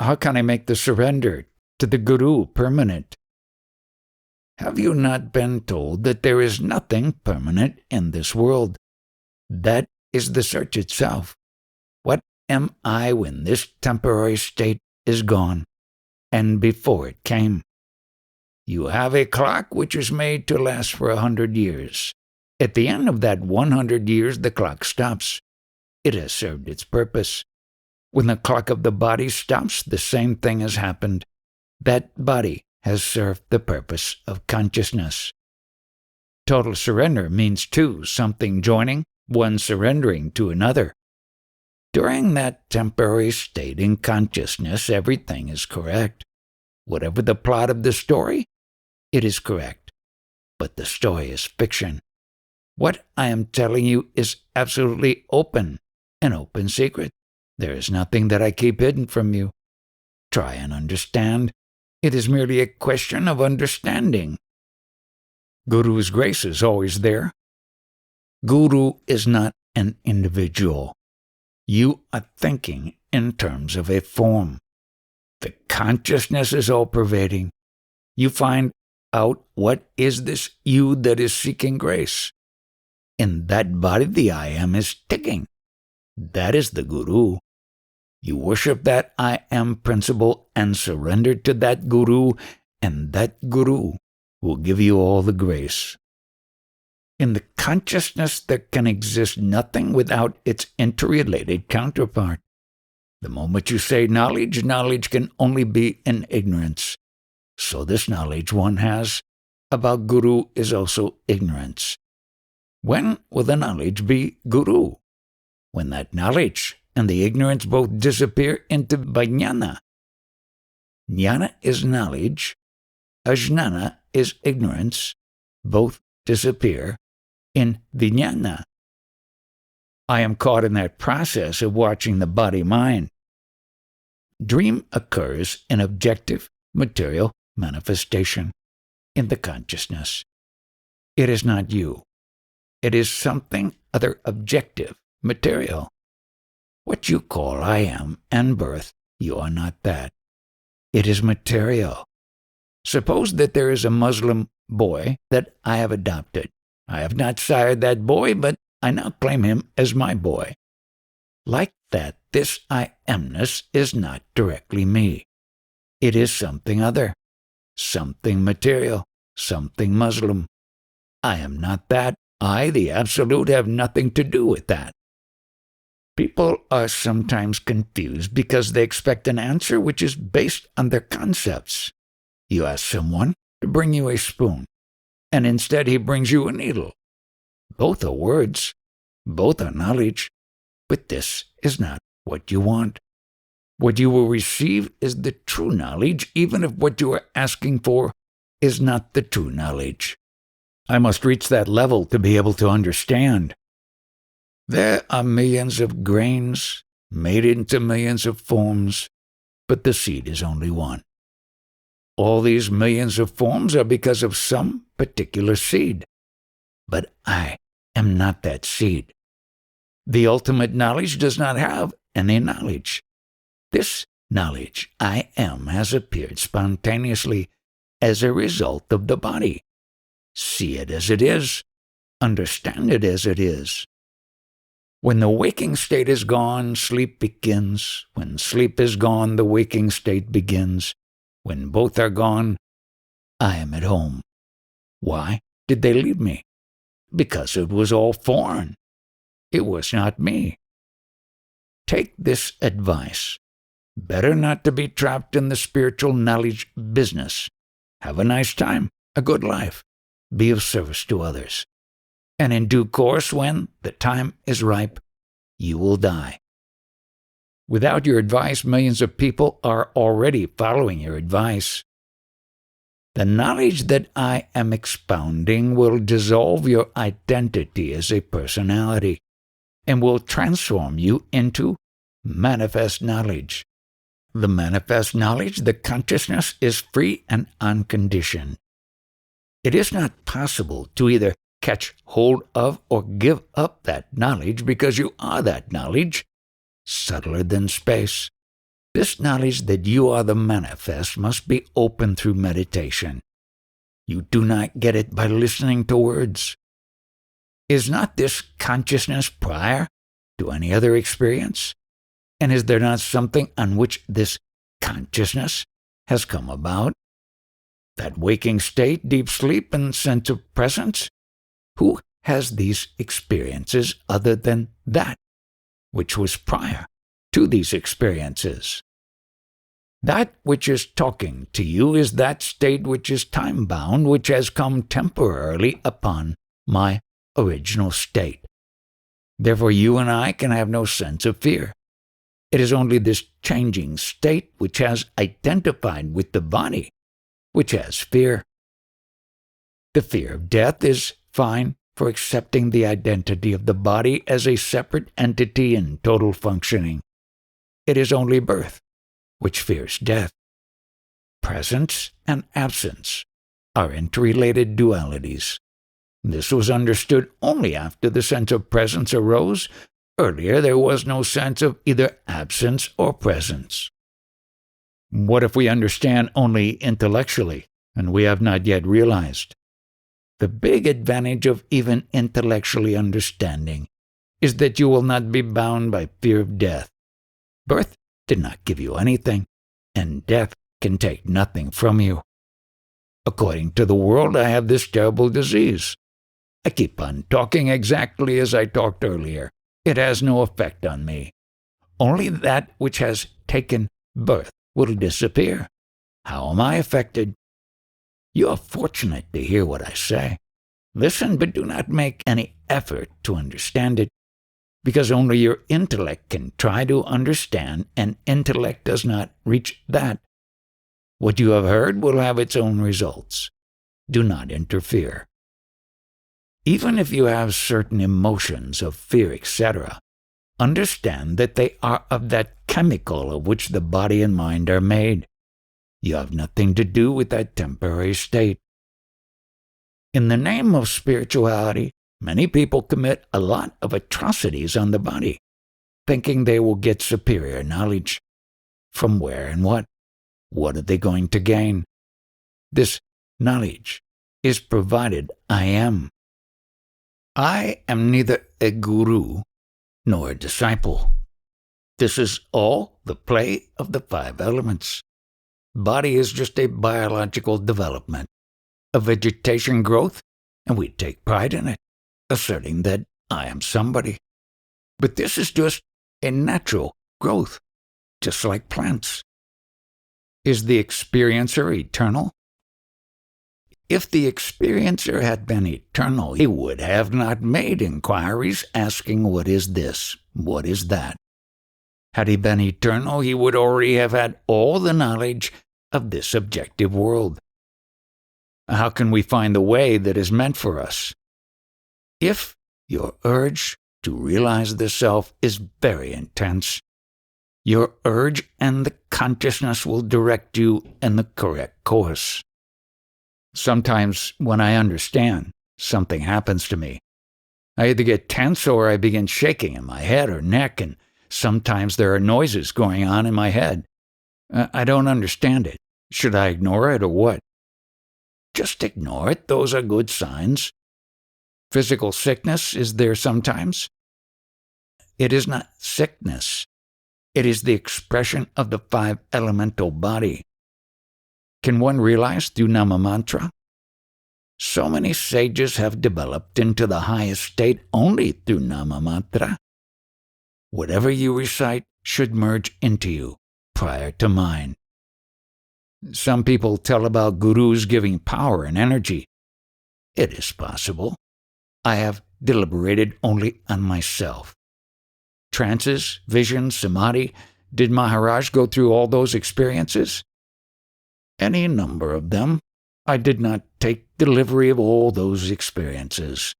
how can I make the surrender to the Guru permanent? Have you not been told that there is nothing permanent in this world? That is the search itself. What am I when this temporary state is gone, and before it came? You have a clock which is made to last for 100 years. At the end of that 100 years, the clock stops. It has served its purpose. When the clock of the body stops, the same thing has happened. That body has served the purpose of consciousness. Total surrender means two, something joining, one surrendering to another. During that temporary state in consciousness, everything is correct. Whatever the plot of the story, it is correct. But the story is fiction. What I am telling you is absolutely open, an open secret. There is nothing that I keep hidden from you. Try and understand. It is merely a question of understanding. Guru's grace is always there. Guru is not an individual. You are thinking in terms of a form. The consciousness is all-pervading. You find out what is this you that is seeking grace. In that body, the I am is ticking. That is the Guru. You worship that I am principle and surrender to that Guru, and that Guru will give you all the grace. In the consciousness there can exist nothing without its interrelated counterpart. The moment you say knowledge, knowledge can only be in ignorance. So this knowledge one has about Guru is also ignorance. When will the knowledge be Guru? When that knowledge and the ignorance both disappear into vijnana. Jnana is knowledge, ajnana is ignorance, both disappear in vijnana. I am caught in that process of watching the body-mind. Dream occurs in objective, material manifestation, in the consciousness. It is not you. It is something other objective, material. What you call I am and birth, you are not that. It is material. Suppose that there is a Muslim boy that I have adopted. I have not sired that boy, but I now claim him as my boy. Like that, this I amness is not directly me. It is something other, something material, something Muslim. I am not that. I, the Absolute, have nothing to do with that. People are sometimes confused because they expect an answer which is based on their concepts. You ask someone to bring you a spoon, and instead he brings you a needle. Both are words, both are knowledge, but this is not what you want. What you will receive is the true knowledge, even if what you are asking for is not the true knowledge. I must reach that level to be able to understand. There are millions of grains made into millions of forms, but the seed is only one. All these millions of forms are because of some particular seed. But I am not that seed. The ultimate knowledge does not have any knowledge. This knowledge, I am, has appeared spontaneously as a result of the body. See it as it is. Understand it as it is. When the waking state is gone, sleep begins. When sleep is gone, the waking state begins. When both are gone, I am at home. Why did they leave me? Because it was all foreign. It was not me. Take this advice. Better not to be trapped in the spiritual knowledge business. Have a nice time, a good life. Be of service to others. And in due course, when the time is ripe, you will die. Without your advice, millions of people are already following your advice. The knowledge that I am expounding will dissolve your identity as a personality and will transform you into manifest knowledge. The manifest knowledge, the consciousness, is free and unconditioned. It is not possible to either catch hold of or give up that knowledge because you are that knowledge, subtler than space. This knowledge that you are the manifest must be opened through meditation. You do not get it by listening to words. Is not this consciousness prior to any other experience? And is there not something on which this consciousness has come about? That waking state, deep sleep, and sense of presence? Who has these experiences other than that which was prior to these experiences? That which is talking to you is that state which is time-bound, which has come temporarily upon my original state. Therefore, you and I can have no sense of fear. It is only this changing state which has identified with the body, which has fear. The fear of death is fine for accepting the identity of the body as a separate entity in total functioning. It is only birth which fears death. Presence and absence are interrelated dualities. This was understood only after the sense of presence arose. Earlier, there was no sense of either absence or presence. What if we understand only intellectually, and we have not yet realized? The big advantage of even intellectually understanding is that you will not be bound by fear of death. Birth did not give you anything, and death can take nothing from you. According to the world, I have this terrible disease. I keep on talking exactly as I talked earlier. It has no effect on me. Only that which has taken birth will disappear. How am I affected? You are fortunate to hear what I say. Listen, but do not make any effort to understand it, because only your intellect can try to understand, and intellect does not reach that. What you have heard will have its own results. Do not interfere. Even if you have certain emotions of fear, etc., understand that they are of that chemical of which the body and mind are made. You have nothing to do with that temporary state. In the name of spirituality, many people commit a lot of atrocities on the body, thinking they will get superior knowledge. From where and what? What are they going to gain? This knowledge is provided I am. I am neither a guru nor a disciple. This is all the play of the 5 elements. Body is just a biological development, a vegetation growth, and we take pride in it, asserting that I am somebody. But this is just a natural growth, just like plants. Is the experiencer eternal? If the experiencer had been eternal, he would have not made inquiries asking what is this, what is that. Had he been eternal, he would already have had all the knowledge of this objective world. How can we find the way that is meant for us? If your urge to realize the self is very intense, your urge and the consciousness will direct you in the correct course. Sometimes when I understand, something happens to me. I either get tense or I begin shaking in my head or neck, and sometimes there are noises going on in my head. I don't understand it. Should I ignore it or what? Just ignore it. Those are good signs. Physical sickness is there sometimes. It is not sickness. It is the expression of the 5 elemental body. Can one realize through Nama Mantra? So many sages have developed into the highest state only through Nama Mantra. Whatever you recite should merge into you prior to mine. Some people tell about gurus giving power and energy. It is possible. I have deliberated only on myself. Trances, visions, samadhi. Did Maharaj go through all those experiences? Any number of them. I did not take delivery of all those experiences.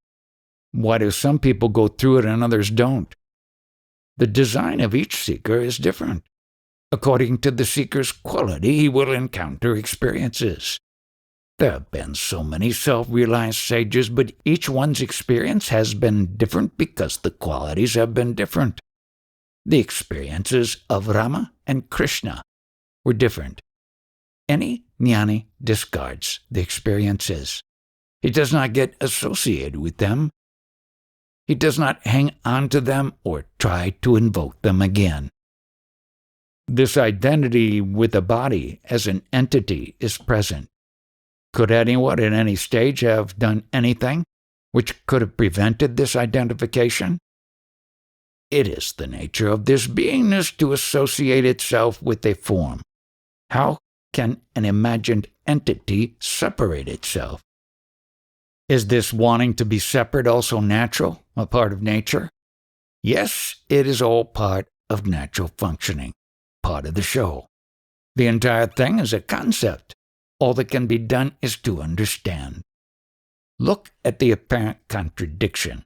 Why do some people go through it and others don't? The design of each seeker is different. According to the seeker's quality, he will encounter experiences. There have been so many self-realized sages, but each one's experience has been different because the qualities have been different. The experiences of Rama and Krishna were different. Any jnani discards the experiences. He does not get associated with them. He does not hang on to them or try to invoke them again. This identity with the body as an entity is present. Could anyone at any stage have done anything which could have prevented this identification? It is the nature of this beingness to associate itself with a form. How can an imagined entity separate itself? Is this wanting to be separate also natural, a part of nature? Yes, it is all part of natural functioning, part of the show. The entire thing is a concept. All that can be done is to understand. Look at the apparent contradiction.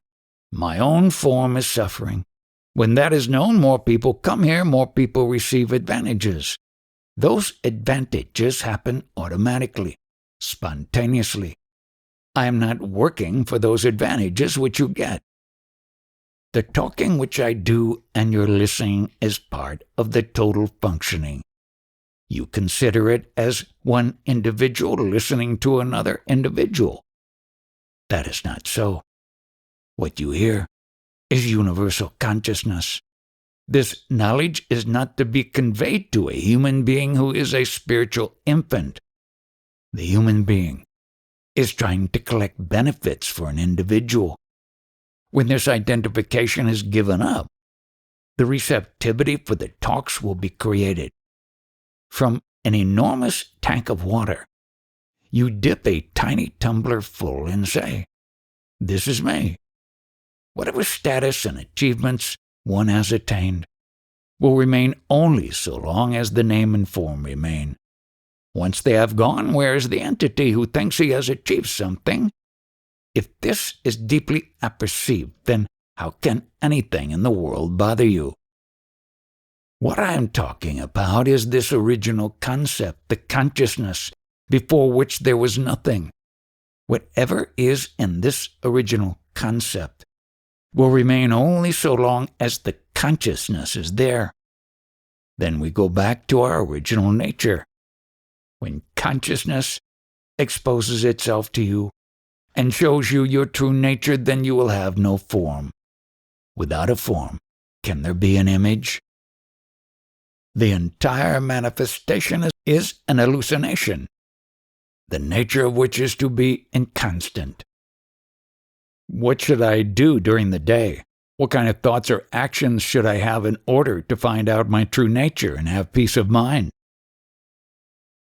My own form is suffering. When that is known, more people come here, more people receive advantages. Those advantages happen automatically, spontaneously. I am not working for those advantages which you get. The talking which I do and your listening is part of the total functioning. You consider it as one individual listening to another individual. That is not so. What you hear is universal consciousness. This knowledge is not to be conveyed to a human being who is a spiritual infant. The human being is trying to collect benefits for an individual. When this identification is given up, the receptivity for the talks will be created. From an enormous tank of water, you dip a tiny tumbler full and say, "This is me." Whatever status and achievements one has attained will remain only so long as the name and form remain. Once they have gone, where is the entity who thinks he has achieved something? If this is deeply apperceived, then how can anything in the world bother you? What I am talking about is this original concept, the consciousness before which there was nothing. Whatever is in this original concept will remain only so long as the consciousness is there. Then we go back to our original nature. When consciousness exposes itself to you and shows you your true nature, then you will have no form. Without a form, can there be an image? The entire manifestation is an hallucination, the nature of which is to be inconstant. What should I do during the day? What kind of thoughts or actions should I have in order to find out my true nature and have peace of mind?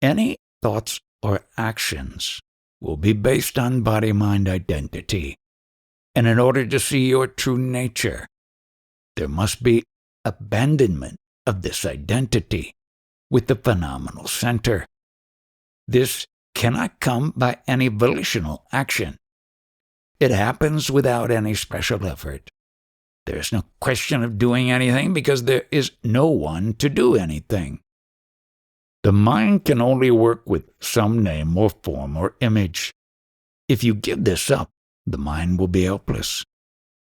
Any thoughts or actions will be based on body-mind identity. And in order to see your true nature, there must be abandonment of this identity with the phenomenal center. This cannot come by any volitional action. It happens without any special effort. There is no question of doing anything because there is no one to do anything. The mind can only work with some name or form or image. If you give this up, the mind will be helpless.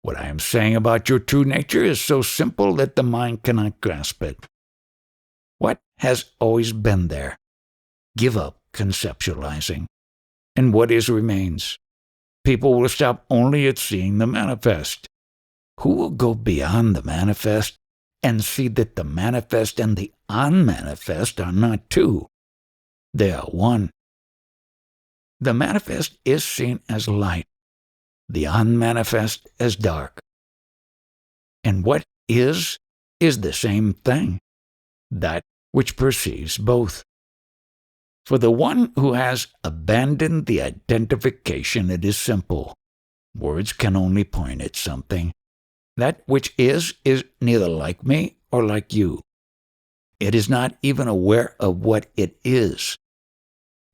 What I am saying about your true nature is so simple that the mind cannot grasp it. What has always been there? Give up conceptualizing, and what is remains. People will stop only at seeing the manifest. Who will go beyond the manifest and see that the manifest and the unmanifest are not two? They are one. The manifest is seen as light, the unmanifest as dark. And what is the same thing, that which perceives both. For the one who has abandoned the identification, it is simple. Words can only point at something. That which is neither like me or like you. It is not even aware of what it is.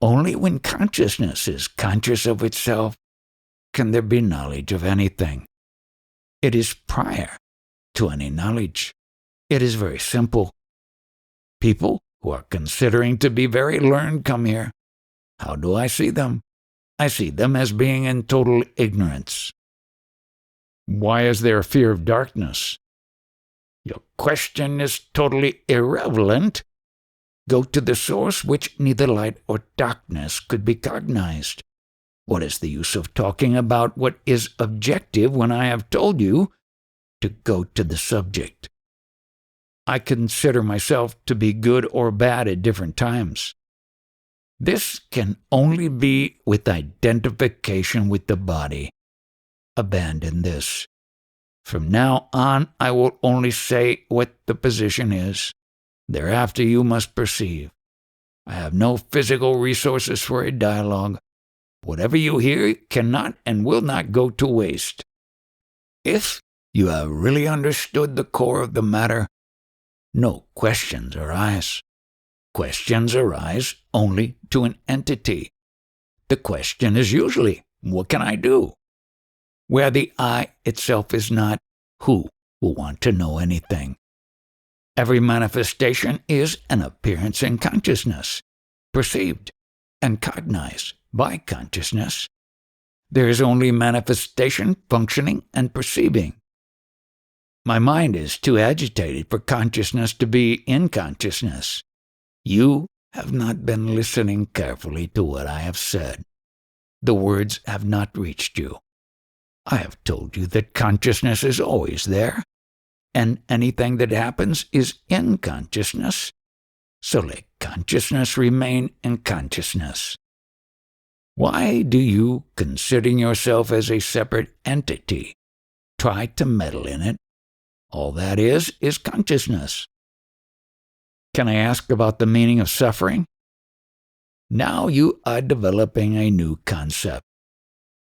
Only when consciousness is conscious of itself can there be knowledge of anything. It is prior to any knowledge. It is very simple. People who are considering to be very learned come here. How do I see them? I see them as being in total ignorance. Why is there fear of darkness? Your question is totally irrelevant. Go to the source which neither light or darkness could be cognized. What is the use of talking about what is objective when I have told you to go to the subject? I consider myself to be good or bad at different times. This can only be with identification with the body. Abandon this. From now on, I will only say what the position is. Thereafter you must perceive. I have no physical resources for a dialogue. Whatever you hear cannot and will not go to waste. If you have really understood the core of the matter, no questions arise. Questions arise only to an entity. The question is usually, what can I do? Where the I itself is not, who will want to know anything? Every manifestation is an appearance in consciousness, perceived and cognized by consciousness. There is only manifestation, functioning, and perceiving. My mind is too agitated for consciousness to be in consciousness. You have not been listening carefully to what I have said. The words have not reached you. I have told you that consciousness is always there, and anything that happens is in consciousness. So let consciousness remain in consciousness. Why do you, considering yourself as a separate entity, try to meddle in it? All that is consciousness. Can I ask about the meaning of suffering? Now you are developing a new concept,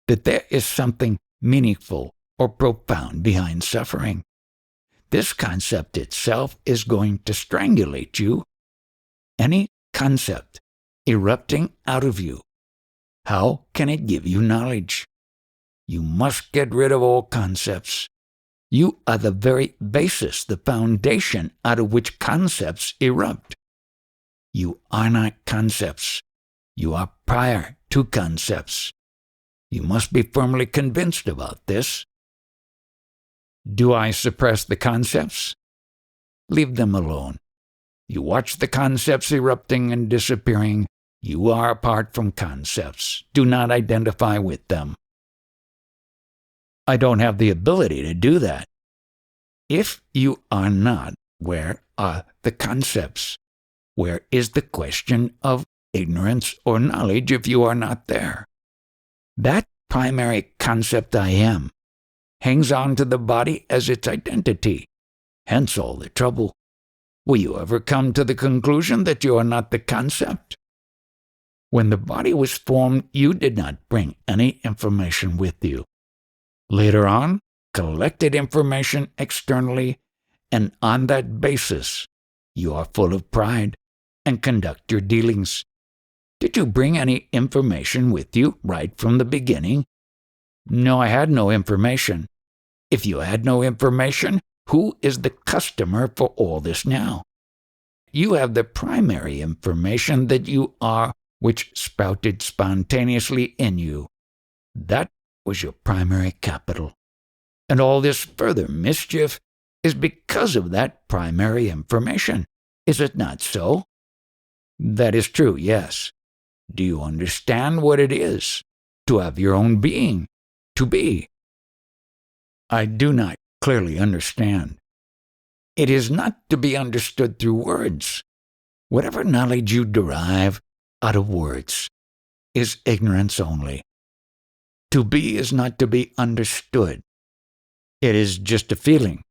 that there is something meaningful or profound behind suffering. This concept itself is going to strangulate you. Any concept erupting out of you, how can it give you knowledge? You must get rid of all concepts. You are the very basis, the foundation out of which concepts erupt. You are not concepts. You are prior to concepts. You must be firmly convinced about this. Do I suppress the concepts? Leave them alone. You watch the concepts erupting and disappearing. You are apart from concepts. Do not identify with them. I don't have the ability to do that. If you are not, where are the concepts? Where is the question of ignorance or knowledge if you are not there? That primary concept I am hangs on to the body as its identity. Hence all the trouble. Will you ever come to the conclusion that you are not the concept? When the body was formed, you did not bring any information with you. Later on, collected information externally, and on that basis, you are full of pride and conduct your dealings. Did you bring any information with you right from the beginning? No, I had no information. If you had no information, who is the customer for all this now? You have the primary information that you are, which sprouted spontaneously in you. That was your primary capital. And all this further mischief is because of that primary information. Is it not so? That is true, yes. Do you understand what it is to have your own being, to be? I do not clearly understand. It is not to be understood through words. Whatever knowledge you derive out of words is ignorance only. To be is not to be understood. It is just a feeling.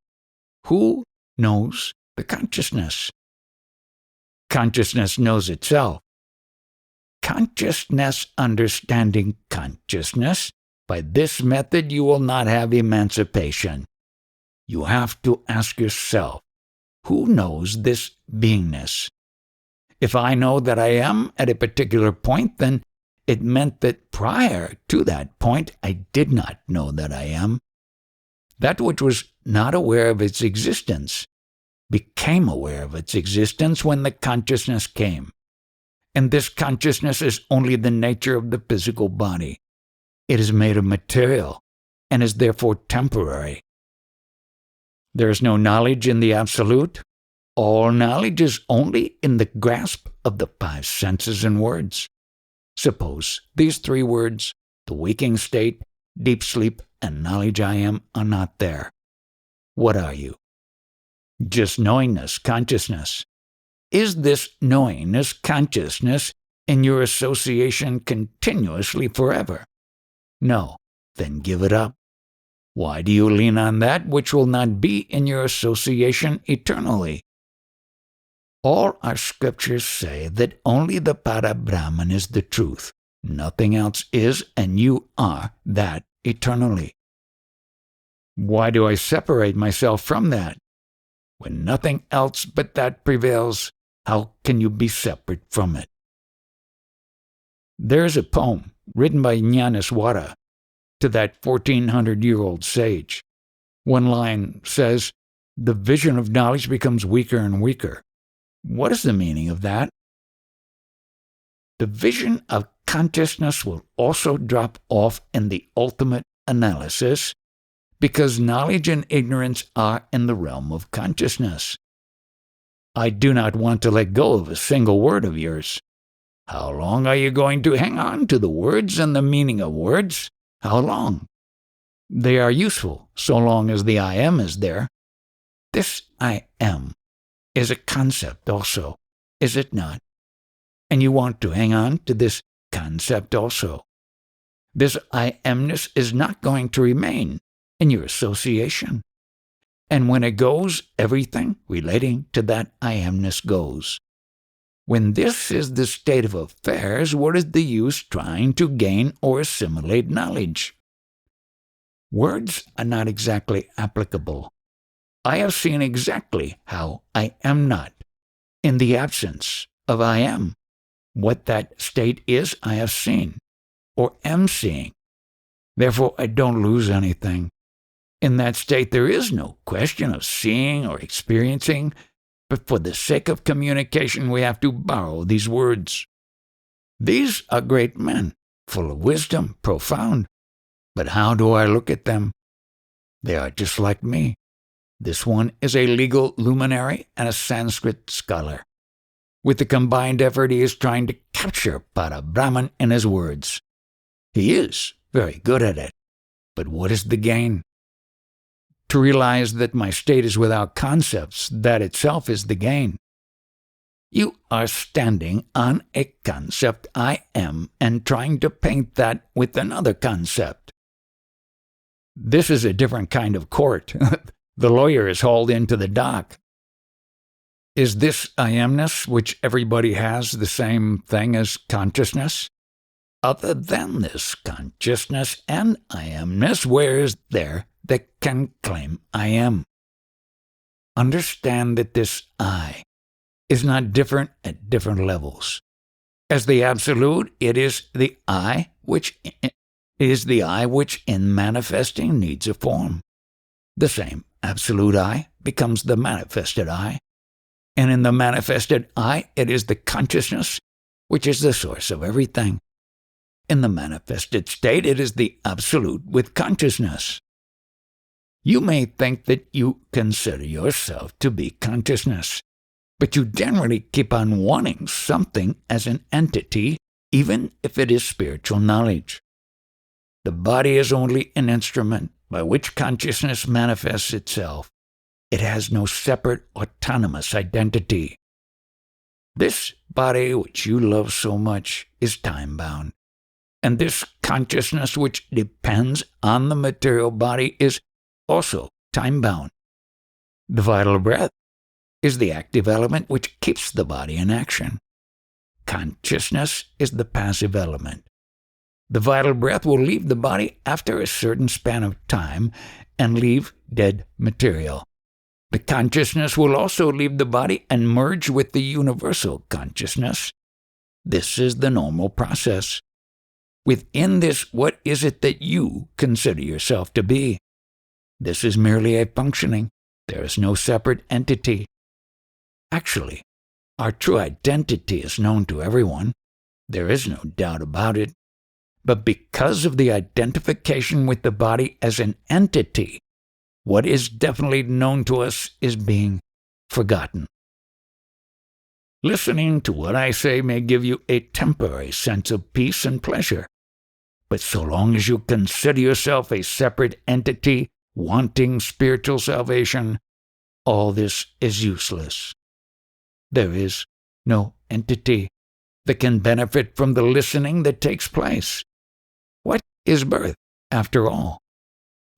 Who knows the consciousness? Consciousness knows itself. Consciousness understanding consciousness, by this method you will not have emancipation. You have to ask yourself, who knows this beingness? If I know that I am at a particular point, then it meant that prior to that point I did not know that I am. That which was not aware of its existence became aware of its existence when the consciousness came. And this consciousness is only the nature of the physical body. It is made of material and is therefore temporary. There is no knowledge in the Absolute. All knowledge is only in the grasp of the five senses and words. Suppose these three words, the waking state, deep sleep, and knowledge I am, are not there. What are you? Just knowingness, consciousness. Is this knowingness, consciousness, in your association continuously forever? No, then give it up. Why do you lean on that which will not be in your association eternally? All our scriptures say that only the Para-Brahman is the truth. Nothing else is, and you are that eternally. Why do I separate myself from that? When nothing else but that prevails, how can you be separate from it? There is a poem written by Jnanaswara to that 1400-year-old sage. One line says, "The vision of knowledge becomes weaker and weaker." What is the meaning of that? The vision of consciousness will also drop off in the ultimate analysis, because knowledge and ignorance are in the realm of consciousness. I do not want to let go of a single word of yours. How long are you going to hang on to the words and the meaning of words? How long? They are useful so long as the I am is there. This I am is a concept also, is it not? And you want to hang on to this concept also. This I amness is not going to remain in your association. And when it goes, everything relating to that I amness goes. When this is the state of affairs, what is the use trying to gain or assimilate knowledge? Words are not exactly applicable. I have seen exactly how I am not, in the absence of I am. What that state is, I have seen, or am seeing. Therefore, I don't lose anything. In that state, there is no question of seeing or experiencing, but for the sake of communication, we have to borrow these words. These are great men, full of wisdom, profound. But how do I look at them? They are just like me. This one is a legal luminary and a Sanskrit scholar. With the combined effort, he is trying to capture Para-Brahman in his words. He is very good at it. But what is the gain? To realize that my state is without concepts, that itself is the gain. You are standing on a concept I am and trying to paint that with another concept. This is a different kind of court. The lawyer is hauled into the dock. Is this I amness, which everybody has, the same thing as consciousness? Other than this consciousness and I amness, where is there that can claim I am? Understand that this I is not different at different levels. As the Absolute, it is the I which in manifesting needs a form. The same Absolute I becomes the manifested I, and in the manifested I, it is the consciousness which is the source of everything. In the manifested state, it is the Absolute with consciousness. You may think that you consider yourself to be consciousness, but you generally keep on wanting something as an entity, even if it is spiritual knowledge. The body is only an instrument by which consciousness manifests itself. It has no separate autonomous identity. This body which you love so much is time-bound, and this consciousness which depends on the material body is also time-bound. The vital breath is the active element which keeps the body in action. Consciousness is the passive element. The vital breath will leave the body after a certain span of time and leave dead material. The consciousness will also leave the body and merge with the universal consciousness. This is the normal process. Within this, what is it that you consider yourself to be? This is merely a functioning. There is no separate entity. Actually, our true identity is known to everyone. There is no doubt about it. But because of the identification with the body as an entity, what is definitely known to us is being forgotten. Listening to what I say may give you a temporary sense of peace and pleasure, but so long as you consider yourself a separate entity wanting spiritual salvation, all this is useless. There is no entity that can benefit from the listening that takes place. What is birth, after all?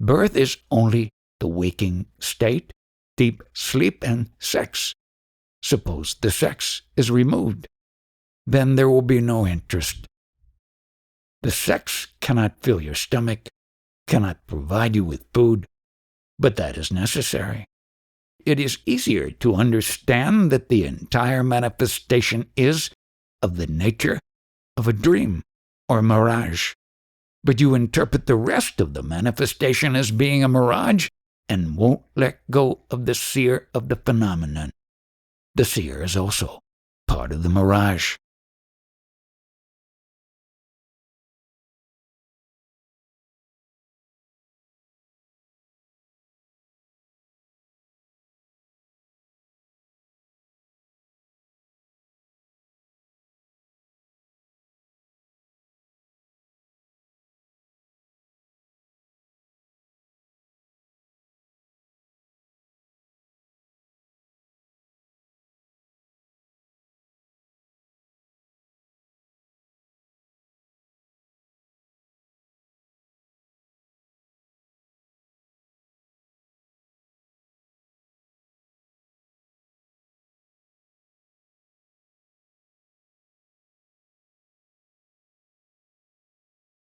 Birth is only the waking state, deep sleep, and sex. Suppose the sex is removed. Then there will be no interest. The sex cannot fill your stomach, cannot provide you with food, but that is necessary. It is easier to understand that the entire manifestation is of the nature of a dream or mirage, but you interpret the rest of the manifestation as being a mirage and won't let go of the seer of the phenomenon. The seer is also part of the mirage.